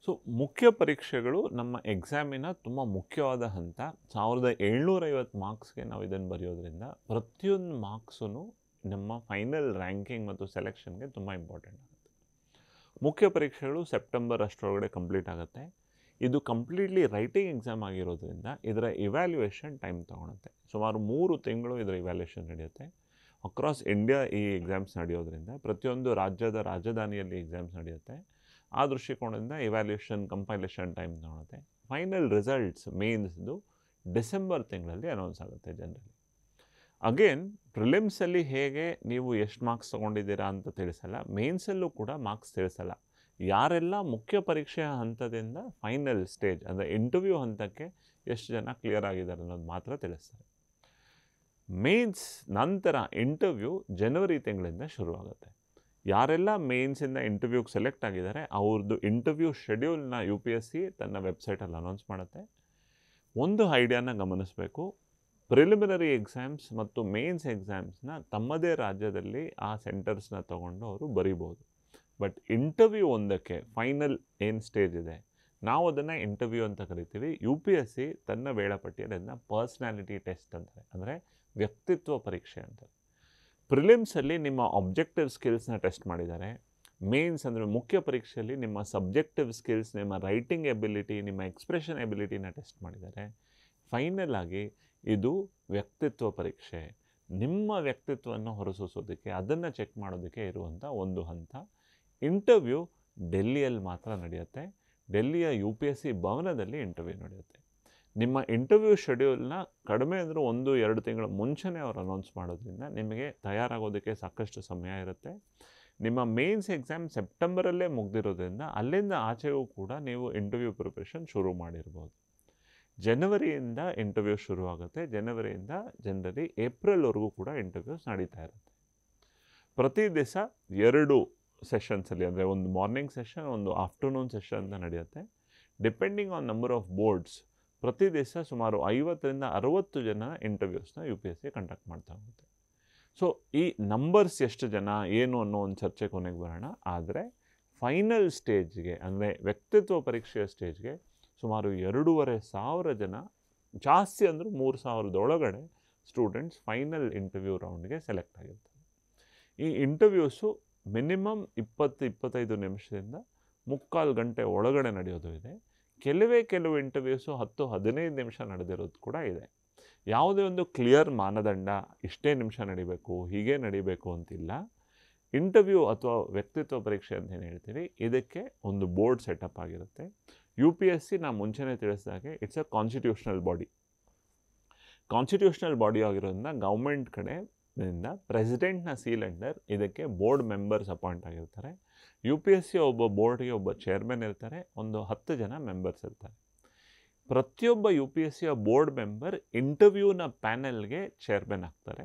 So ಮುಖ್ಯ ಪರೀಕ್ಷೆಗಳು ನಮ್ಮ ಎಕ್ಸಾಮಿನ ತುಂಬ ಮುಖ್ಯವಾದ ಹಂತ. 1750 ಮಾರ್ಕ್ಸ್ಗೆ ನಾವು ಇದನ್ನು ಬರೆಯೋದ್ರಿಂದ ಪ್ರತಿಯೊಂದು ಮಾರ್ಕ್ಸೂ ನಮ್ಮ ಫೈನಲ್ ರ್ಯಾಂಕಿಂಗ್ ಮತ್ತು ಸೆಲೆಕ್ಷನ್ಗೆ ತುಂಬ ಇಂಪಾರ್ಟೆಂಟ್ ಆಗುತ್ತೆ. ಮುಖ್ಯ ಪರೀಕ್ಷೆಗಳು ಸೆಪ್ಟೆಂಬರ್ ಅಷ್ಟರೊಳಗಡೆ ಕಂಪ್ಲೀಟ್ ಆಗುತ್ತೆ. ಇದು ಕಂಪ್ಲೀಟ್ಲಿ ರೈಟಿಂಗ್ ಎಕ್ಸಾಮ್ ಆಗಿರೋದ್ರಿಂದ ಇದರ ಇವ್ಯಾಲ್ಯೂಯೇಷನ್ ಟೈಮ್ ತೊಗೊಳುತ್ತೆ. ಸುಮಾರು 3 ತಿಂಗಳು ಇದರ ಇವ್ಯಾಲ್ಯೂಯೇಷನ್ ನಡೆಯುತ್ತೆ. ಅಕ್ರಾಸ್ ಇಂಡಿಯಾ ಈ ಎಕ್ಸಾಮ್ಸ್ ನಡೆಯೋದ್ರಿಂದ ಪ್ರತಿಯೊಂದು ರಾಜ್ಯದ ರಾಜಧಾನಿಯಲ್ಲಿ ಎಕ್ಸಾಮ್ಸ್ ನಡೆಯುತ್ತೆ. ಆ ದೃಷ್ಟಿಕೋನದಿಂದ ಇವ್ಯಾಲ್ಯೂಯೇಷನ್ ಕಂಪೈಲೇಷನ್ ಟೈಮ್ ತೊಗೊಳುತ್ತೆ. ಫೈನಲ್ ರಿಸಲ್ಟ್ಸ್ ಮೇನ್ಸ್ದು ಡಿಸೆಂಬರ್ ತಿಂಗಳಲ್ಲಿ ಅನೌನ್ಸ್ ಆಗುತ್ತೆ ಜನರಲಿ. ಅಗೇನ್ ಪ್ರಿಲಿಮ್ಸಲ್ಲಿ ಹೇಗೆ ನೀವು ಎಷ್ಟು ಮಾರ್ಕ್ಸ್ ತೊಗೊಂಡಿದ್ದೀರಾ ಅಂತ ತಿಳಿಸಲ್ಲ, ಮೇನ್ಸಲ್ಲೂ ಕೂಡ ಮಾರ್ಕ್ಸ್ ತಿಳಿಸಲ್ಲ. ಯಾರೆಲ್ಲ ಮುಖ್ಯ ಪರೀಕ್ಷೆಯ ಹಂತದಿಂದ ಫೈನಲ್ ಸ್ಟೇಜ್ ಅಂದರೆ ಇಂಟರ್ವ್ಯೂ ಹಂತಕ್ಕೆ ಎಷ್ಟು ಜನ ಕ್ಲಿಯರ್ ಆಗಿದ್ದಾರೆ ಅನ್ನೋದು ಮಾತ್ರ ತಿಳಿಸ್ತಾರೆ. ಮೇನ್ಸ್ ನಂತರ ಇಂಟರ್ವ್ಯೂ ಜನವರಿ ತಿಂಗಳಿಂದ ಶುರುವಾಗುತ್ತೆ. ಯಾರೆಲ್ಲ ಮೇನ್ಸಿಂದ ಇಂಟರ್ವ್ಯೂಗೆ ಸೆಲೆಕ್ಟ್ ಆಗಿದ್ದಾರೆ ಅವ್ರದ್ದು ಇಂಟರ್ವ್ಯೂ ಶೆಡ್ಯೂಲ್ನ UPSC ತನ್ನ ವೆಬ್ಸೈಟಲ್ಲಿ ಅನೌನ್ಸ್ ಮಾಡುತ್ತೆ. ಒಂದು ಐಡಿಯಾನ ಗಮನಿಸಬೇಕು, ಪ್ರಿಲಿಮಿನರಿ ಎಕ್ಸಾಮ್ಸ್ ಮತ್ತು ಮೇನ್ಸ್ ಎಕ್ಸಾಮ್ಸ್ನ ತಮ್ಮದೇ ರಾಜ್ಯದಲ್ಲಿ ಆ ಸೆಂಟರ್ಸ್ನ ತೊಗೊಂಡು ಅವರು ಬರಿಬೋದು. ಬಟ್ ಇಂಟರ್ವ್ಯೂ ಒಂದಕ್ಕೆ ಫೈನಲ್ ಏನು ಸ್ಟೇಜ್ ಇದೆ ನಾವು ಅದನ್ನು ಇಂಟರ್ವ್ಯೂ ಅಂತ ಕರಿತೀವಿ. UPSC ತನ್ನ ವೇಳಾಪಟ್ಟಿಯಲ್ಲಿ ಅದನ್ನು ಪರ್ಸ್ನಾಲಿಟಿ ಟೆಸ್ಟ್ ಅಂತಾರೆ, ಅಂದರೆ ವ್ಯಕ್ತಿತ್ವ ಪರೀಕ್ಷೆ ಅಂತಾರೆ. ಪ್ರಿಲಿಮ್ಸಲ್ಲಿ ನಿಮ್ಮ ಆಬ್ಜೆಕ್ಟಿವ್ ಸ್ಕಿಲ್ಸ್ನ ಟೆಸ್ಟ್ ಮಾಡಿದ್ದಾರೆ. ಮೇನ್ಸ್ ಅಂದರೆ ಮುಖ್ಯ ಪರೀಕ್ಷೆಯಲ್ಲಿ ನಿಮ್ಮ ಸಬ್ಜೆಕ್ಟಿವ್ ಸ್ಕಿಲ್ಸ್, ನಿಮ್ಮ ರೈಟಿಂಗ್ ಎಬಿಲಿಟಿ, ನಿಮ್ಮ ಎಕ್ಸ್ಪ್ರೆಷನ್ ಎಬಿಲಿಟಿನ ಟೆಸ್ಟ್ ಮಾಡಿದ್ದಾರೆ. ಫೈನಲ್ ಆಗಿ ಇದು ವ್ಯಕ್ತಿತ್ವ ಪರೀಕ್ಷೆ. ನಿಮ್ಮ ವ್ಯಕ್ತಿತ್ವವನ್ನು ಹೊರಸೂಸೋದಕ್ಕೆ, ಅದನ್ನು ಚೆಕ್ ಮಾಡೋದಕ್ಕೆ ಇರುವಂಥ ಒಂದು ಹಂತ. ಇಂಟರ್ವ್ಯೂ ಡೆಲ್ಲಿಯಲ್ಲಿ ಮಾತ್ರ ನಡೆಯುತ್ತೆ. ಡೆಲ್ಲಿಯ UPSC ಭವನದಲ್ಲಿ ಇಂಟರ್ವ್ಯೂ ನಡೆಯುತ್ತೆ. ನಿಮ್ಮ ಇಂಟರ್ವ್ಯೂ ಶೆಡ್ಯೂಲ್ನ ಕಡಿಮೆ ಅಂದರೂ 1-2 ತಿಂಗಳ ಮುಂಚೆನೇ ಅವರು ಅನೌನ್ಸ್ ಮಾಡೋದ್ರಿಂದ ನಿಮಗೆ ತಯಾರಾಗೋದಕ್ಕೆ ಸಾಕಷ್ಟು ಸಮಯ ಇರುತ್ತೆ. ನಿಮ್ಮ ಮೇನ್ಸ್ ಎಕ್ಸಾಮ್ ಸೆಪ್ಟೆಂಬರಲ್ಲೇ ಮುಗ್ದಿರೋದ್ರಿಂದ ಅಲ್ಲಿಂದ ಆಚೆಗೂ ಕೂಡ ನೀವು ಇಂಟರ್ವ್ಯೂ ಪ್ರಿಪ್ರೇಷನ್ ಶುರು ಮಾಡಿರ್ಬೋದು. ಜನವರಿಯಿಂದ ಇಂಟರ್ವ್ಯೂ ಶುರುವಾಗುತ್ತೆ. ಜನವರಿಯಿಂದ ಜನರಲಿ ಏಪ್ರಿಲ್ವರೆಗೂ ಕೂಡ ಇಂಟರ್ವ್ಯೂಸ್ ನಡೀತಾ ಇರುತ್ತೆ. ಪ್ರತಿ ದಿವಸ 2 ಸೆಷನ್ಸಲ್ಲಿ, ಅಂದರೆ ಒಂದು ಮಾರ್ನಿಂಗ್ ಸೆಷನ್, ಒಂದು ಆಫ್ಟರ್ನೂನ್ ಸೆಷನ್ ಅಂತ ನಡೆಯುತ್ತೆ. Depending on number of boards ಪ್ರತಿ ದಿವಸ ಸುಮಾರು 50ರಿಂದ 60 ಜನ ಇಂಟರ್ವ್ಯೂಸ್ನ UPSC ಕಂಡಕ್ಟ್ ಮಾಡ್ತಾ ಹೋಗುತ್ತೆ. ಸೊ ಈ ನಂಬರ್ಸ್ ಎಷ್ಟು ಜನ ಏನು ಅನ್ನೋ ಒಂದು ಚರ್ಚೆ ಕೊನೆಗೆ ಬರೋಣ. ಆದರೆ ಫೈನಲ್ ಸ್ಟೇಜ್ಗೆ, ಅಂದರೆ ವ್ಯಕ್ತಿತ್ವ ಪರೀಕ್ಷೆಯ ಸ್ಟೇಜ್ಗೆ ಸುಮಾರು 2,500 ಜನ, ಜಾಸ್ತಿ ಅಂದರೂ 3,000 ಒಳಗಡೆ ಸ್ಟೂಡೆಂಟ್ಸ್ ಫೈನಲ್ ಇಂಟರ್ವ್ಯೂ ರೌಂಡ್ಗೆ ಸೆಲೆಕ್ಟ್ ಆಗಿರ್ತಾರೆ. ಈ ಇಂಟರ್ವ್ಯೂಸು ಮಿನಿಮಮ್ 20-25 ನಿಮಿಷದಿಂದ 3/4 ಗಂಟೆ ಒಳಗಡೆ ನಡೆಯೋದು ಇದೆ. ಕೆಲವು ಇಂಟರ್ವ್ಯೂಸು 10-15 ನಿಮಿಷ ನಡೆದಿರೋದು ಕೂಡ ಇದೆ. ಯಾವುದೇ ಒಂದು ಕ್ಲಿಯರ್ ಮಾನದಂಡ ಇಷ್ಟೇ ನಿಮಿಷ ನಡಿಬೇಕು, ಹೀಗೆ ನಡಿಬೇಕು ಅಂತಿಲ್ಲ. ಇಂಟರ್ವ್ಯೂ ಅಥವಾ ವ್ಯಕ್ತಿತ್ವ ಪರೀಕ್ಷೆ ಅಂತ ಏನು ಹೇಳ್ತೀವಿ, ಇದಕ್ಕೆ ಒಂದು ಬೋರ್ಡ್ ಸೆಟಪ್ ಆಗಿರುತ್ತೆ. UPSC ನಾನು ಮುಂಚೆನೇ ತಿಳಿಸಿದಾಗೆ it's a constitutional body. Constitutional body ಆಗಿರೋದ್ರಿಂದ ಗೌರ್ಮೆಂಟ್ ಕಡೆಯಿಂದ ಪ್ರೆಸಿಡೆಂಟ್ನ ಸೀಲ್ ಅಂಡರ್ ಇದಕ್ಕೆ ಬೋರ್ಡ್ ಮೆಂಬರ್ಸ್ ಅಪಾಯಿಂಟ್ ಆಗಿರ್ತಾರೆ. UPSC ಒಬ್ಬ ಬೋರ್ಡ್ಗೆ ಒಬ್ಬ ಚೇರ್ಮನ್ ಇರ್ತಾರೆ, ಒಂದು 10 ಜನ ಮೆಂಬರ್ಸ್ ಇರ್ತಾರೆ. ಪ್ರತಿಯೊಬ್ಬ UPSCಯ ಬೋರ್ಡ್ ಮೆಂಬರ್ ಇಂಟರ್ವ್ಯೂನ ಪ್ಯಾನೆಲ್ಗೆ ಚೇರ್ಮನ್ ಆಗ್ತಾರೆ.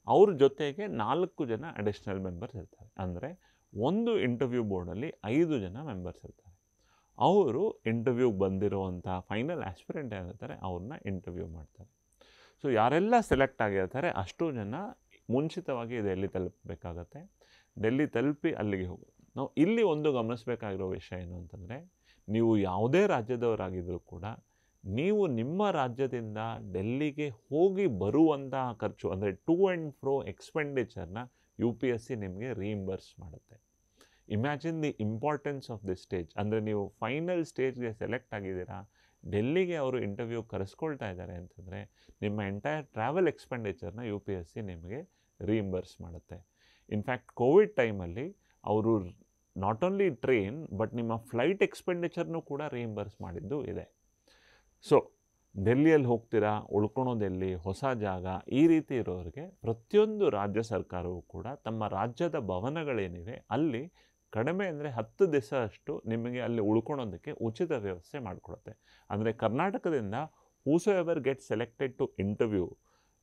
ಅವ್ರ ಜೊತೆಗೆ 4 ಜನ ಅಡಿಷ್ನಲ್ ಮೆಂಬರ್ಸ್ ಇರ್ತಾರೆ. ಅಂದರೆ ಒಂದು ಇಂಟರ್ವ್ಯೂ ಬೋರ್ಡಲ್ಲಿ 5 ಜನ ಮೆಂಬರ್ಸ್ ಇರ್ತಾರೆ. ಅವರು ಇಂಟರ್ವ್ಯೂಗೆ ಬಂದಿರುವಂಥ ಫೈನಲ್ ಆಸ್ಪಿರೆಂಟ್ ಏನಿರ್ತಾರೆ ಅವ್ರನ್ನ ಇಂಟರ್ವ್ಯೂ ಮಾಡ್ತಾರೆ. ಸೊ ಯಾರೆಲ್ಲ ಸೆಲೆಕ್ಟ್ ಆಗಿರ್ತಾರೆ ಅಷ್ಟು ಜನ ಮುಂಚಿತವಾಗಿ ಡೆಲ್ಲಿ ತಲುಪಬೇಕಾಗತ್ತೆ. ಡೆಲ್ಲಿ ತಲುಪಿ ಅಲ್ಲಿಗೆ ಹೋಗೋದು. ನಾವು ಇಲ್ಲಿ ಒಂದು ಗಮನಿಸಬೇಕಾಗಿರೋ ವಿಷಯ ಏನು ಅಂತಂದರೆ, ನೀವು ಯಾವುದೇ ರಾಜ್ಯದವರಾಗಿದ್ದರೂ ಕೂಡ ನೀವು ನಿಮ್ಮ ರಾಜ್ಯದಿಂದ ಡೆಲ್ಲಿಗೆ ಹೋಗಿ ಬರುವಂತಹ ಖರ್ಚು, ಅಂದರೆ ಟು ಆ್ಯಂಡ್ ಫ್ರೋ ಎಕ್ಸ್ಪೆಂಡಿಚರ್ನ UPSC ನಿಮಗೆ ರೀಇಂಬರ್ಸ್ ಮಾಡುತ್ತೆ. Imagine the importance of this stage. ಅಂದರೆ ನೀವು ಫೈನಲ್ ಸ್ಟೇಜ್ಗೆ ಸೆಲೆಕ್ಟ್ ಆಗಿದ್ದೀರಾ, ಡೆಲ್ಲಿಗೆ ಅವರು ಇಂಟರ್ವ್ಯೂ ಕರೆಸ್ಕೊಳ್ತಾ ಇದ್ದಾರೆ ಅಂತಂದರೆ ನಿಮ್ಮ ಎಂಟೈರ್ ಟ್ರಾವೆಲ್ ಎಕ್ಸ್ಪೆಂಡಿಚರ್ನ UPSC ನಿಮಗೆ ರೀಇಂಬರ್ಸ್ ಮಾಡುತ್ತೆ. ಇನ್ಫ್ಯಾಕ್ಟ್ ಕೋವಿಡ್ ಟೈಮಲ್ಲಿ ಅವರು ನಾಟ್ ಓನ್ಲಿ ಟ್ರೈನ್ ಬಟ್ ನಿಮ್ಮ ಫ್ಲೈಟ್ ಎಕ್ಸ್ಪೆಂಡಿಚರ್ನೂ ಕೂಡ ರೀಇಂಬರ್ಸ್ ಮಾಡಿದ್ದು ಇದೆ. ಸೊ ಡೆಲ್ಲಿಯಲ್ಲಿ ಹೋಗ್ತೀರಾ, ಉಳ್ಕೊಳೋದೆಲ್ಲಿ, ಹೊಸ ಜಾಗ, ಈ ರೀತಿ ಇರೋರಿಗೆ ಪ್ರತಿಯೊಂದು ರಾಜ್ಯ ಸರ್ಕಾರವೂ ಕೂಡ ತಮ್ಮ ರಾಜ್ಯದ ಭವನಗಳೇನಿವೆ ಅಲ್ಲಿ ಕಡಿಮೆ ಅಂದರೆ 10 ದಿವಸ ಅಷ್ಟು ನಿಮಗೆ ಅಲ್ಲಿ ಉಳ್ಕೊಳೋದಕ್ಕೆ ಉಚಿತ ವ್ಯವಸ್ಥೆ ಮಾಡಿಕೊಡುತ್ತೆ. ಅಂದರೆ ಕರ್ನಾಟಕದಿಂದ whosoever get selected to interview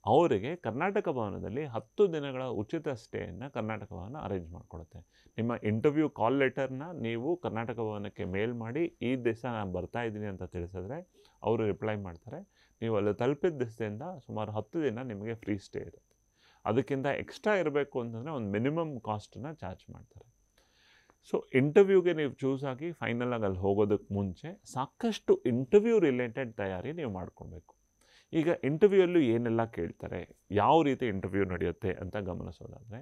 ಅವರಿಗೆ ಕರ್ನಾಟಕ ಭವನದಲ್ಲಿ 10 ದಿನಗಳ ಉಚಿತ ಸ್ಟೇಯನ್ನು ಕರ್ನಾಟಕ ಭವನ ಅರೇಂಜ್ ಮಾಡಿಕೊಡುತ್ತೆ. ನಿಮ್ಮ ಇಂಟರ್ವ್ಯೂ ಕಾಲ್ ಲೆಟರ್ನ ನೀವು ಕರ್ನಾಟಕ ಭವನಕ್ಕೆ ಮೇಲ್ ಮಾಡಿ ಈ ದಿವಸ ನಾನು ಬರ್ತಾ ಇದ್ದೀನಿ ಅಂತ ತಿಳಿಸಿದ್ರೆ ಅವರು ರಿಪ್ಲೈ ಮಾಡ್ತಾರೆ. ನೀವು ಅಲ್ಲಿ ತಲುಪಿದ ದಿವಸದಿಂದ ಸುಮಾರು 10 ದಿನ ನಿಮಗೆ ಫ್ರೀ ಸ್ಟೇ ಇರುತ್ತೆ. ಅದಕ್ಕಿಂತ ಎಕ್ಸ್ಟ್ರಾ ಇರಬೇಕು ಅಂತಂದರೆ ಒಂದು ಮಿನಿಮಮ್ ಕಾಸ್ಟನ್ನು ಚಾರ್ಜ್ ಮಾಡ್ತಾರೆ. ಸೊ ಇಂಟರ್ವ್ಯೂಗೆ ನೀವು ಚೂಸ್ ಆಗಿ ಫೈನಲಾಗಿ ಅಲ್ಲಿ ಹೋಗೋದಕ್ಕೆ ಮುಂಚೆ ಸಾಕಷ್ಟು ಇಂಟರ್ವ್ಯೂ ರಿಲೇಟೆಡ್ ತಯಾರಿ ನೀವು ಮಾಡ್ಕೊಬೇಕು. ಈಗ ಇಂಟರ್ವ್ಯೂಯಲ್ಲೂ ಏನೆಲ್ಲ ಕೇಳ್ತಾರೆ, ಯಾವ ರೀತಿ ಇಂಟರ್ವ್ಯೂ ನಡೆಯುತ್ತೆ ಅಂತ ಗಮನಿಸೋದಾದರೆ,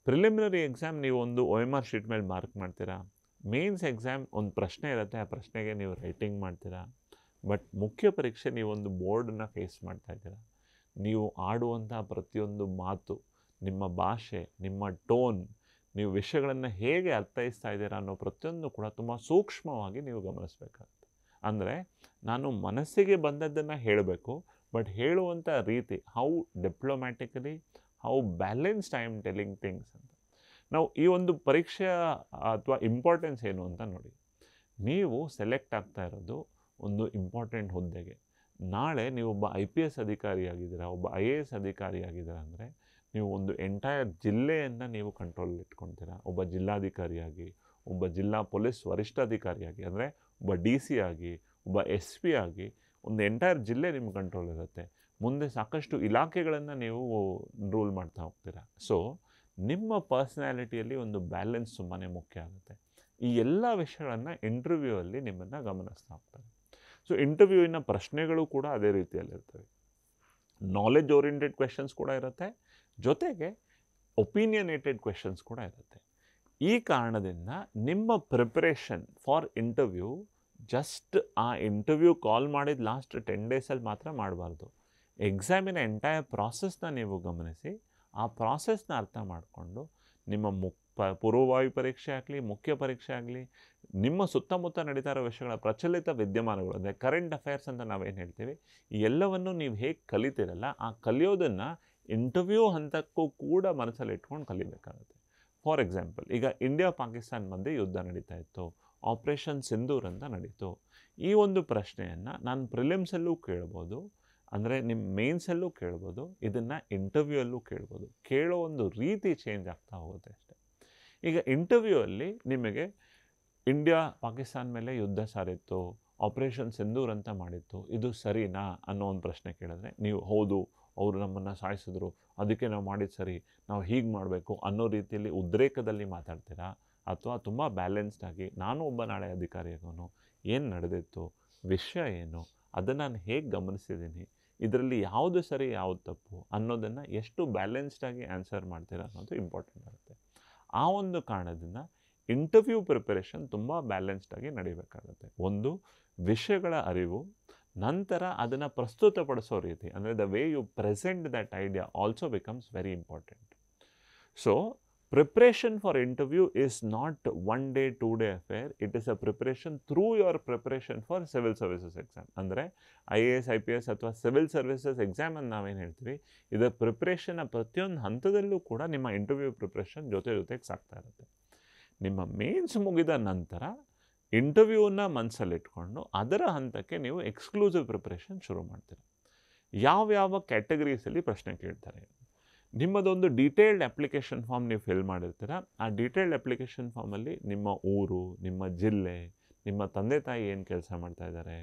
ಪ್ರಿಲಿಮಿನರಿ ಎಕ್ಸಾಮ್ ನೀವು ಒಂದು OMR ಶೀಟ್ ಮೇಲೆ ಮಾರ್ಕ್ ಮಾಡ್ತೀರಾ. ಮೇನ್ಸ್ ಎಕ್ಸಾಮ್ ಒಂದು ಪ್ರಶ್ನೆ ಇರುತ್ತೆ, ಆ ಪ್ರಶ್ನೆಗೆ ನೀವು ರೈಟಿಂಗ್ ಮಾಡ್ತೀರಾ. ಬಟ್ ಮುಖ್ಯ ಪರೀಕ್ಷೆ ನೀವೊಂದು ಬೋರ್ಡನ್ನ ಫೇಸ್ ಮಾಡ್ತಾ ಇದ್ದೀರಾ. ನೀವು ಆಡುವಂಥ ಪ್ರತಿಯೊಂದು ಮಾತು, ನಿಮ್ಮ ಭಾಷೆ, ನಿಮ್ಮ ಟೋನ್, ನೀವು ವಿಷಯಗಳನ್ನು ಹೇಗೆ ಅರ್ಥೈಸ್ತಾ ಇದ್ದೀರಾ ಅನ್ನೋ ಪ್ರತಿಯೊಂದು ಕೂಡ ತುಂಬ ಸೂಕ್ಷ್ಮವಾಗಿ ನೀವು ಗಮನಿಸಬೇಕಾಗುತ್ತೆ. ಅಂದರೆ ನಾನು ಮನಸ್ಸಿಗೆ ಬಂದದ್ದನ್ನು ಹೇಳಬೇಕು, ಬಟ್ ಹೇಳುವಂಥ ರೀತಿ how diplomatically, how balanced I am telling things ಅಂತ. ನಾವು ಈ ಒಂದು ಪರೀಕ್ಷೆಯ ಅಥವಾ ಇಂಪಾರ್ಟೆನ್ಸ್ ಏನು ಅಂತ ನೋಡಿ. ನೀವು ಸೆಲೆಕ್ಟ್ ಆಗ್ತಾ ಇರೋದು ಒಂದು ಇಂಪಾರ್ಟೆಂಟ್ ಹುದ್ದೆಗೆ. ನಾಳೆ ನೀವು ಒಬ್ಬ IPS ಅಧಿಕಾರಿಯಾಗಿದ್ದೀರಾ, ಒಬ್ಬ IAS ಅಧಿಕಾರಿಯಾಗಿದ್ದೀರಾ ಅಂದರೆ ನೀವು ಒಂದು ಎಂಟೈರ್ ಜಿಲ್ಲೆಯನ್ನು ನೀವು ಕಂಟ್ರೋಲ್ ಇಟ್ಕೊಳ್ತೀರಾ. ಒಬ್ಬ ಜಿಲ್ಲಾಧಿಕಾರಿಯಾಗಿ, ಒಬ್ಬ ಜಿಲ್ಲಾ ಪೊಲೀಸ್ ವರಿಷ್ಠಾಧಿಕಾರಿಯಾಗಿ, ಅಂದರೆ ಒಬ್ಬ DC ಆಗಿ, ಒಬ್ಬ SP ಆಗಿ ಒಂದು ಎಂಟೈರ್ ಜಿಲ್ಲೆ ನಿಮ್ಮ ಕಂಟ್ರೋಲ್ ಇರುತ್ತೆ. ಮುಂದೆ ಸಾಕಷ್ಟು ಇಲಾಖೆಗಳನ್ನು ನೀವು ರೂಲ್ ಮಾಡ್ತಾ ಹೋಗ್ತೀರಾ. ಸೊ ನಿಮ್ಮ ಪರ್ಸ್ನಾಲಿಟಿಯಲ್ಲಿ ಒಂದು ಬ್ಯಾಲೆನ್ಸ್ ತುಂಬಾ ಮುಖ್ಯ ಆಗುತ್ತೆ. ಈ ಎಲ್ಲ ವಿಷಯಗಳನ್ನು ಇಂಟರ್ವ್ಯೂವಲ್ಲಿ ನಿಮ್ಮನ್ನು ಗಮನಿಸ್ತಾ ಹೋಗ್ತಾರೆ. ಸೊ ಇಂಟರ್ವ್ಯೂವಿನ ಪ್ರಶ್ನೆಗಳು ಕೂಡ ಅದೇ ರೀತಿಯಲ್ಲಿರ್ತವೆ. ನಾಲೆಡ್ಜ್ ಓರಿಯೆಂಟೆಡ್ ಕ್ವೆಶನ್ಸ್ ಕೂಡ ಇರುತ್ತೆ, ಜೊತೆಗೆ ಒಪಿನಿಯನೇಟೆಡ್ ಕ್ವೆಶನ್ಸ್ ಕೂಡ ಇರುತ್ತೆ. ಈ ಕಾರಣದಿಂದ ನಿಮ್ಮ ಪ್ರಿಪ್ರೇಷನ್ ಫಾರ್ ಇಂಟರ್ವ್ಯೂ ಜಸ್ಟ್ ಆ ಇಂಟರ್ವ್ಯೂ ಕಾಲ್ ಮಾಡಿದ ಲಾಸ್ಟ್ 10 ಡೇಸಲ್ಲಿ ಮಾತ್ರ ಮಾಡಬಾರ್ದು. ಎಕ್ಸಾಮಿನ ಎಂಟೈರ್ ಪ್ರಾಸೆಸ್ನ ನೀವು ಗಮನಿಸಿ, ಆ ಪ್ರಾಸೆಸ್ನ ಅರ್ಥ ಮಾಡಿಕೊಂಡು ನಿಮ್ಮ ಪೂರ್ವಭಾವಿ ಪರೀಕ್ಷೆ ಆಗಲಿ, ಮುಖ್ಯ ಪರೀಕ್ಷೆ ಆಗಲಿ, ನಿಮ್ಮ ಸುತ್ತಮುತ್ತ ನಡೀತಾ ಇರೋ ವಿಷಯಗಳ ಪ್ರಚಲಿತ ವಿದ್ಯಮಾನಗಳು, ಅಂದರೆ ಕರೆಂಟ್ ಅಫೇರ್ಸ್ ಅಂತ ನಾವೇನು ಹೇಳ್ತೀವಿ, ಈ ಎಲ್ಲವನ್ನು ನೀವು ಹೇಗೆ ಕಲಿತೀರಲ್ಲ, ಆ ಕಲಿಯೋದನ್ನು ಇಂಟರ್ವ್ಯೂ ಹಂತಕ್ಕೂ ಕೂಡ ಮನಸ್ಸಲ್ಲಿ ಇಟ್ಕೊಂಡು ಕಲಿಬೇಕಾಗುತ್ತೆ. ಫಾರ್ ಎಕ್ಸಾಂಪಲ್, ಈಗ ಇಂಡಿಯಾ ಪಾಕಿಸ್ತಾನ ಮಧ್ಯೆ ಯುದ್ಧ ನಡೀತಾ ಇತ್ತು, ಆಪರೇಷನ್ ಸಿಂಧೂರ್ ಅಂತ ನಡೀತು. ಈ ಒಂದು ಪ್ರಶ್ನೆಯನ್ನು ನಾನು ಪ್ರಿಲಿಮ್ಸಲ್ಲೂ ಕೇಳ್ಬೋದು, ಅಂದರೆ ನಿಮ್ಮ ಮೇನ್ಸಲ್ಲೂ ಕೇಳ್ಬೋದು, ಇದನ್ನು ಇಂಟರ್ವ್ಯೂಯಲ್ಲೂ ಕೇಳ್ಬೋದು. ಕೇಳೋ ಒಂದು ರೀತಿ ಚೇಂಜ್ ಆಗ್ತಾ ಹೋಗುತ್ತೆ ಅಷ್ಟೆ. ಈಗ ಇಂಟರ್ವ್ಯೂ ಅಲ್ಲಿ ನಿಮಗೆ ಇಂಡಿಯಾ ಪಾಕಿಸ್ತಾನ ಮೇಲೆ ಯುದ್ಧ ಸಾರಿತ್ತು, ಆಪರೇಷನ್ ಸಿಂಧೂರ್ ಅಂತ ಮಾಡಿತ್ತು, ಇದು ಸರಿನಾ ಅನ್ನೋ ಒಂದು ಪ್ರಶ್ನೆ ಕೇಳಿದ್ರೆ ನೀವು ಹೌದು, ಅವರು ನಮ್ಮನ್ನು ಸಾಯಿಸಿದ್ರು, ಅದಕ್ಕೆ ನಾವು ಮಾಡಿದ್ದು ಸರಿ, ನಾವು ಹೀಗೆ ಮಾಡಬೇಕು ಅನ್ನೋ ರೀತಿಯಲ್ಲಿ ಉದ್ರೇಕದಲ್ಲಿ ಮಾತಾಡ್ತೀರಾ, ಅಥವಾ ತುಂಬ ಬ್ಯಾಲೆನ್ಸ್ಡ್ ಆಗಿ ನಾನು ಒಬ್ಬ ನಾಳೆ ಅಧಿಕಾರಿಯಾಗೋನು, ಏನು ನಡೆದಿತ್ತು, ವಿಷಯ ಏನು, ಅದನ್ನು ನಾನು ಹೇಗೆ ಗಮನಿಸಿದ್ದೀನಿ, ಇದರಲ್ಲಿ ಯಾವುದು ಸರಿ ಯಾವುದು ತಪ್ಪು ಅನ್ನೋದನ್ನು ಎಷ್ಟು ಬ್ಯಾಲೆನ್ಸ್ಡಾಗಿ ಆನ್ಸರ್ ಮಾಡ್ತೀರಾ ಅನ್ನೋದು ಇಂಪಾರ್ಟೆಂಟ್ ಆಗುತ್ತೆ. ಆ ಒಂದು ಕಾರಣದಿಂದ ಇಂಟರ್ವ್ಯೂ ಪ್ರಿಪರೇಷನ್ ತುಂಬ ಬ್ಯಾಲೆನ್ಸ್ಡಾಗಿ ನಡಿಬೇಕಾಗುತ್ತೆ. ಒಂದು ವಿಷಯಗಳ ಅರಿವು, ನಂತರ ಅದನ್ನು ಪ್ರಸ್ತುತಪಡಿಸೋ ರೀತಿ, ಅಂದರೆ the way you present that idea also becomes very important. So preparation for interview is not 1 day 2 day affair. It is a preparation through your preparation for civil services exam. ಅಂದರೆ IAS IPS ಅಥವಾ civil services exam ಅಂತ ನಾವೇನು ಹೇಳ್ತೀವಿ, ಇದರ ಪ್ರಿಪ್ರೇಷನ್ನ ಪ್ರತಿಯೊಂದು ಹಂತದಲ್ಲೂ ಕೂಡ ನಿಮ್ಮ ಇಂಟರ್ವ್ಯೂ ಪ್ರಿಪ್ರೇಷನ್ ಜೊತೆಗೆ ಸಾಗ್ತಾ ಇರುತ್ತೆ. ನಿಮ್ಮ ಮೇನ್ಸ್ ಮುಗಿದ ನಂತರ ಇಂಟರ್ವ್ಯೂನ ಮನಸ್ಸಲ್ಲಿಟ್ಕೊಂಡು ಅದರ ಹಂತಕ್ಕೆ ನೀವು ಎಕ್ಸ್ಕ್ಲೂಸಿವ್ ಪ್ರಿಪ್ರೇಷನ್ ಶುರು ಮಾಡ್ತೀರಾ. ಯಾವ್ಯಾವ ಕ್ಯಾಟಗರೀಸಲ್ಲಿ ಪ್ರಶ್ನೆ ಕೇಳ್ತಾರೆ, ನಿಮ್ಮದೊಂದು ಡೀಟೇಲ್ಡ್ ಅಪ್ಲಿಕೇಶನ್ ಫಾರ್ಮ್ ನೀವು ಫಿಲ್ ಮಾಡಿರ್ತೀರ. ಆ ಡೀಟೇಲ್ಡ್ ಅಪ್ಲಿಕೇಶನ್ ಫಾರ್ಮಲ್ಲಿ ನಿಮ್ಮ ಊರು, ನಿಮ್ಮ ಜಿಲ್ಲೆ, ನಿಮ್ಮ ತಂದೆ ತಾಯಿ ಏನು ಕೆಲಸ ಮಾಡ್ತಾ ಇದ್ದಾರೆ,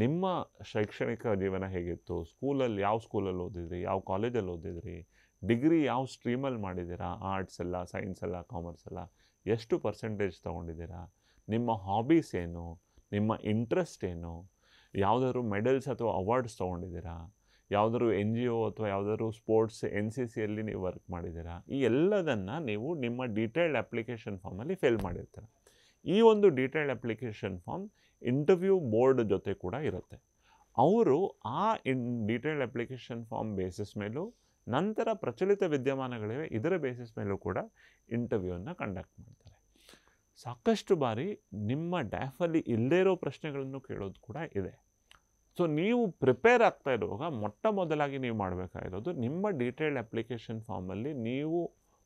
ನಿಮ್ಮ ಶೈಕ್ಷಣಿಕ ಜೀವನ ಹೇಗಿತ್ತು, ಸ್ಕೂಲಲ್ಲಿ ಯಾವ ಸ್ಕೂಲಲ್ಲಿ ಓದಿದ್ರಿ, ಯಾವ ಕಾಲೇಜಲ್ಲಿ ಓದಿದ್ರಿ, ಡಿಗ್ರಿ ಯಾವ ಸ್ಟ್ರೀಮಲ್ಲಿ ಮಾಡಿದ್ದೀರಾ, ಆರ್ಟ್ಸ್ ಎಲ್ಲ, ಸೈನ್ಸ್ ಎಲ್ಲ, ಕಾಮರ್ಸ್ ಎಲ್ಲ, ಎಷ್ಟು ಪರ್ಸೆಂಟೇಜ್ ತೊಗೊಂಡಿದ್ದೀರಾ, ನಿಮ್ಮ ಹಾಬೀಸ್ ಏನು, ನಿಮ್ಮ ಇಂಟ್ರೆಸ್ಟ್ ಏನು, ಯಾವುದಾದ್ರು ಮೆಡಲ್ಸ್ ಅಥವಾ ಅವಾರ್ಡ್ಸ್ ತೊಗೊಂಡಿದ್ದೀರಾ, ಯಾವುದಾದ್ರು NGO ಅಥವಾ ಯಾವುದಾದ್ರು ಸ್ಪೋರ್ಟ್ಸ್ NCCಯಲ್ಲಿ ನೀವು ವರ್ಕ್ ಮಾಡಿದ್ದೀರಾ, ಈ ಎಲ್ಲದನ್ನು ನೀವು ನಿಮ್ಮ ಡೀಟೇಲ್ಡ್ ಅಪ್ಲಿಕೇಶನ್ ಫಾರ್ಮಲ್ಲಿ ಫಿಲ್ ಮಾಡಿರ್ತೀರ. ಈ ಒಂದು detailed application form interview board ಜೊತೆ ಕೂಡ ಇರುತ್ತೆ. ಅವರು ಆ ಡೀಟೇಲ್ಡ್ ಅಪ್ಲಿಕೇಶನ್ ಫಾರ್ಮ್ ಬೇಸಿಸ್ ಮೇಲೂ, ನಂತರ ಪ್ರಚಲಿತ ವಿದ್ಯಮಾನಗಳಿವೆ ಇದರ ಬೇಸಿಸ್ ಮೇಲೂ ಕೂಡ ಇಂಟರ್ವ್ಯೂವನ್ನು ಕಂಡಕ್ಟ್ ಮಾಡ್ತಾರೆ. ಸಾಕಷ್ಟು ಬಾರಿ ನಿಮ್ಮ ಡ್ಯಾಫಲ್ಲಿ ಇಲ್ಲದೇ ಇರೋ ಪ್ರಶ್ನೆಗಳನ್ನು ಕೇಳೋದು ಕೂಡ ಇದೆ. ಸೊ ನೀವು ಪ್ರಿಪೇರ್ ಆಗ್ತಾ ಇರುವಾಗ ಮೊಟ್ಟ ಮೊದಲಾಗಿ ನೀವು ಮಾಡಬೇಕಾಗಿರೋದು ನಿಮ್ಮ ಡೀಟೇಲ್ಡ್ ಅಪ್ಲಿಕೇಶನ್ ಫಾರ್ಮಲ್ಲಿ ನೀವು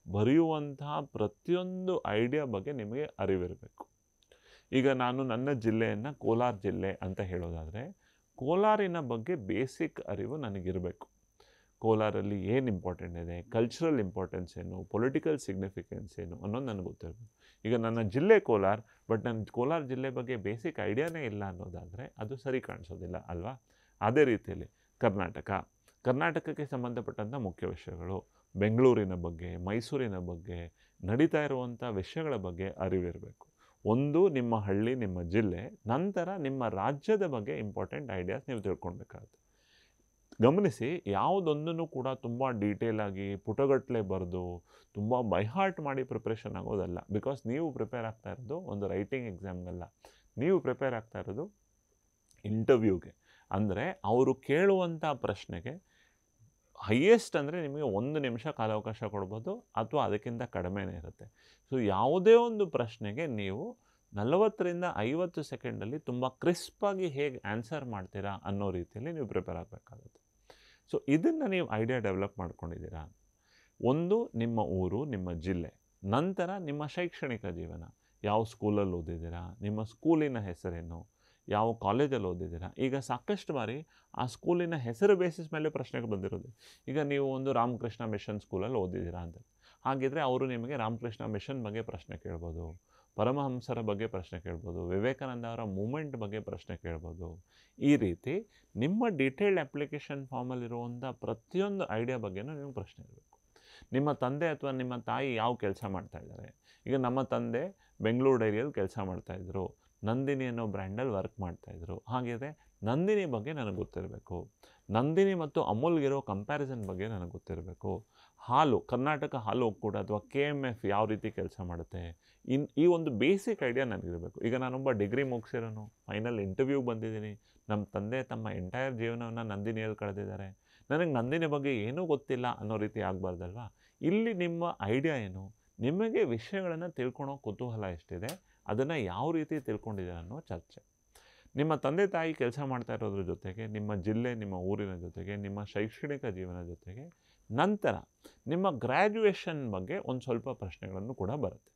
ಬರೆಯುವಂತಹ ಪ್ರತಿಯೊಂದು ಐಡಿಯಾ ಬಗ್ಗೆ ನಿಮಗೆ ಅರಿವಿರಬೇಕು. ಈಗ ನಾನು ನನ್ನ ಜಿಲ್ಲೆಯನ್ನು ಕೋಲಾರ ಜಿಲ್ಲೆ ಅಂತ ಹೇಳೋದಾದರೆ, ಕೋಲಾರಿನ ಬಗ್ಗೆ ಬೇಸಿಕ್ ಅರಿವು ನನಗಿರಬೇಕು. ಕೋಲಾರಲ್ಲಿ ಏನು ಇಂಪಾರ್ಟೆಂಟ್ ಇದೆ, ಕಲ್ಚರಲ್ ಇಂಪಾರ್ಟೆನ್ಸ್ ಏನು, ಪೊಲಿಟಿಕಲ್ ಸಿಗ್ನಿಫಿಕೆನ್ಸ್ ಏನು ಅನ್ನೋದು ನನಗೆ ಗೊತ್ತಿರಬೇಕು. ಈಗ ನನ್ನ ಜಿಲ್ಲೆ ಕೋಲಾರ, ಬಟ್ ನನ್ನ ಕೋಲಾರ ಜಿಲ್ಲೆ ಬಗ್ಗೆ ಬೇಸಿಕ್ ಐಡಿಯಾನೇ ಇಲ್ಲ ಅನ್ನೋದಾದರೆ ಅದು ಸರಿ ಕಾಣಿಸೋದಿಲ್ಲ ಅಲ್ವಾ. ಅದೇ ರೀತಿಯಲ್ಲಿ ಕರ್ನಾಟಕಕ್ಕೆ ಸಂಬಂಧಪಟ್ಟಂಥ ಮುಖ್ಯ ವಿಷಯಗಳು, ಬೆಂಗಳೂರಿನ ಬಗ್ಗೆ, ಮೈಸೂರಿನ ಬಗ್ಗೆ, ನಡೀತಾ ಇರುವಂಥ ವಿಷಯಗಳ ಬಗ್ಗೆ ಅರಿವಿರಬೇಕು. ಒಂದು ನಿಮ್ಮ ಹಳ್ಳಿ, ನಿಮ್ಮ ಜಿಲ್ಲೆ, ನಂತರ ನಿಮ್ಮ ರಾಜ್ಯದ ಬಗ್ಗೆ ಇಂಪಾರ್ಟೆಂಟ್ ಐಡಿಯಾಸ್ ನೀವು ತಿಳ್ಕೊಳ್ಬೇಕಾಗುತ್ತೆ. ಗಮನಿಸಿ, ಯಾವುದೊಂದನ್ನು ಕೂಡ ತುಂಬ ಡೀಟೇಲಾಗಿ ಪುಟಗಟ್ಟಲೆ ಬರೆದು ತುಂಬ ಬೈ ಹಾರ್ಟ್ ಮಾಡಿ ಪ್ರಿಪ್ರೇಷನ್ ಆಗೋದಲ್ಲ. ಬಿಕಾಸ್ ನೀವು ಪ್ರಿಪೇರ್ ಆಗ್ತಾ ಇರೋದು ಒಂದು ರೈಟಿಂಗ್ ಎಕ್ಸಾಮ್ಗಲ್ಲ, ನೀವು ಪ್ರಿಪೇರ್ ಆಗ್ತಾ ಇರೋದು ಇಂಟರ್ವ್ಯೂಗೆ. ಅಂದರೆ ಅವರು ಕೇಳುವಂಥ ಪ್ರಶ್ನೆಗೆ ಹೈಯೆಸ್ಟ್ ಅಂದರೆ ನಿಮಗೆ 1 ನಿಮಿಷ ಕಾಲಾವಕಾಶ ಕೊಡ್ಬೋದು, ಅಥವಾ ಅದಕ್ಕಿಂತ ಕಡಿಮೆನೇ ಇರುತ್ತೆ. ಸೊ ಯಾವುದೇ ಒಂದು ಪ್ರಶ್ನೆಗೆ ನೀವು 40ರಿಂದ 50 ಸೆಕೆಂಡಲ್ಲಿ ತುಂಬ ಕ್ರಿಸ್ಪಾಗಿ ಹೇಗೆ ಆನ್ಸರ್ ಮಾಡ್ತೀರಾ ಅನ್ನೋ ರೀತಿಯಲ್ಲಿ ನೀವು ಪ್ರಿಪೇರ್ ಆಗಬೇಕಾಗುತ್ತೆ. ಸೊ ಇದನ್ನು ನೀವು ಐಡಿಯಾ ಡೆವಲಪ್ ಮಾಡ್ಕೊಂಡಿದ್ದೀರಾ. ಒಂದು ನಿಮ್ಮ ಊರು, ನಿಮ್ಮ ಜಿಲ್ಲೆ, ನಂತರ ನಿಮ್ಮ ಶೈಕ್ಷಣಿಕ ಜೀವನ. ಯಾವ ಸ್ಕೂಲಲ್ಲಿ ಓದಿದ್ದೀರಾ, ನಿಮ್ಮ ಸ್ಕೂಲಿನ ಹೆಸರೇನು, ಯಾವ ಕಾಲೇಜಲ್ಲಿ ಓದಿದ್ದೀರಾ. ಈಗ ಸಾಕಷ್ಟು ಬಾರಿ ಆ ಸ್ಕೂಲಿನ ಹೆಸರು ಬೇಸಿಸ್ ಮೇಲೆ ಪ್ರಶ್ನೆಗೆ ಬಂದಿರೋದು. ಈಗ ನೀವು ಒಂದು ರಾಮಕೃಷ್ಣ ಮಿಷನ್ ಸ್ಕೂಲಲ್ಲಿ ಓದಿದ್ದೀರಾ ಅಂತ, ಹಾಗಿದ್ರೆ ಅವರು ನಿಮಗೆ ರಾಮಕೃಷ್ಣ ಮಿಷನ್ ಬಗ್ಗೆ ಪ್ರಶ್ನೆ ಕೇಳ್ಬೋದು, ಪರಮಹಂಸರ ಬಗ್ಗೆ ಪ್ರಶ್ನೆ ಕೇಳ್ಬೋದು, ವಿವೇಕಾನಂದ ಅವರ ಮೂಮೆಂಟ್ ಬಗ್ಗೆ ಪ್ರಶ್ನೆ ಕೇಳ್ಬೋದು. ಈ ರೀತಿ ನಿಮ್ಮ ಡೀಟೇಲ್ಡ್ ಅಪ್ಲಿಕೇಶನ್ ಫಾರ್ಮಲ್ಲಿರುವಂಥ ಪ್ರತಿಯೊಂದು ಐಡಿಯಾ ಬಗ್ಗೆನೂ ನೀವು ಪ್ರಶ್ನೆ ಇರಬೇಕು. ನಿಮ್ಮ ತಂದೆ ಅಥವಾ ನಿಮ್ಮ ತಾಯಿ ಯಾವ ಕೆಲಸ ಮಾಡ್ತಾಯಿದ್ದಾರೆ. ಈಗ ನಮ್ಮ ತಂದೆ ಬೆಂಗಳೂರು ಡೈರಿಯಲ್ಲಿ ಕೆಲಸ ಮಾಡ್ತಾಯಿದ್ರು, ನಂದಿನಿ ಅನ್ನೋ ಬ್ರ್ಯಾಂಡಲ್ಲಿ ವರ್ಕ್ ಮಾಡ್ತಾಯಿದ್ರು. ಹಾಗಿದ್ರೆ ನಂದಿನಿ ಬಗ್ಗೆ ನನಗೆ ಗೊತ್ತಿರಬೇಕು. ನಂದಿನಿ ಮತ್ತು ಅಮೂಲ್ಗಿರೋ ಕಂಪ್ಯಾರಿಸನ್ ಬಗ್ಗೆ ನನಗೆ ಗೊತ್ತಿರಬೇಕು. ಹಾಲು, ಕರ್ನಾಟಕ ಹಾಲು ಒಕ್ಕೂಟ ಅಥವಾ KMF ಯಾವ ರೀತಿ ಕೆಲಸ ಮಾಡುತ್ತೆ, ಈ ಒಂದು ಬೇಸಿಕ್ ಐಡಿಯಾ ನನಗಿರಬೇಕು. ಈಗ ನಾನೊಬ್ಬ ಡಿಗ್ರಿ ಮುಗಿಸಿರೋನು, ಫೈನಲ್ ಇಂಟರ್ವ್ಯೂಗೆ ಬಂದಿದ್ದೀನಿ, ನಮ್ಮ ತಂದೆ ತಮ್ಮ ಎಂಟೈರ್ ಜೀವನವನ್ನು ನಂದಿನಿಯಲ್ಲಿ ಕಳೆದಿದ್ದಾರೆ, ನನಗೆ ನಂದಿನಿ ಬಗ್ಗೆ ಏನೂ ಗೊತ್ತಿಲ್ಲ ಅನ್ನೋ ರೀತಿ ಆಗಬಾರ್ದಲ್ವ. ಇಲ್ಲಿ ನಿಮ್ಮ ಐಡಿಯಾ ಏನು, ನಿಮಗೆ ವಿಷಯಗಳನ್ನು ತಿಳ್ಕೊಳೋ ಕುತೂಹಲ ಎಷ್ಟಿದೆ, ಅದನ್ನು ಯಾವ ರೀತಿ ತಿಳ್ಕೊಂಡಿದ್ದೀರ ಅನ್ನೋ ಚರ್ಚೆ. ನಿಮ್ಮ ತಂದೆ ತಾಯಿ ಕೆಲಸ ಮಾಡ್ತಾ ಇರೋದ್ರ ಜೊತೆಗೆ, ನಿಮ್ಮ ಜಿಲ್ಲೆ, ನಿಮ್ಮ ಊರಿನ ಜೊತೆಗೆ, ನಿಮ್ಮ ಶೈಕ್ಷಣಿಕ ಜೀವನ ಜೊತೆಗೆ, ನಂತರ ನಿಮ್ಮ ಗ್ರ್ಯಾಜುಯೇಷನ್ ಬಗ್ಗೆ ಒಂದು ಸ್ವಲ್ಪ ಪ್ರಶ್ನೆಗಳನ್ನು ಕೂಡ ಬರುತ್ತೆ.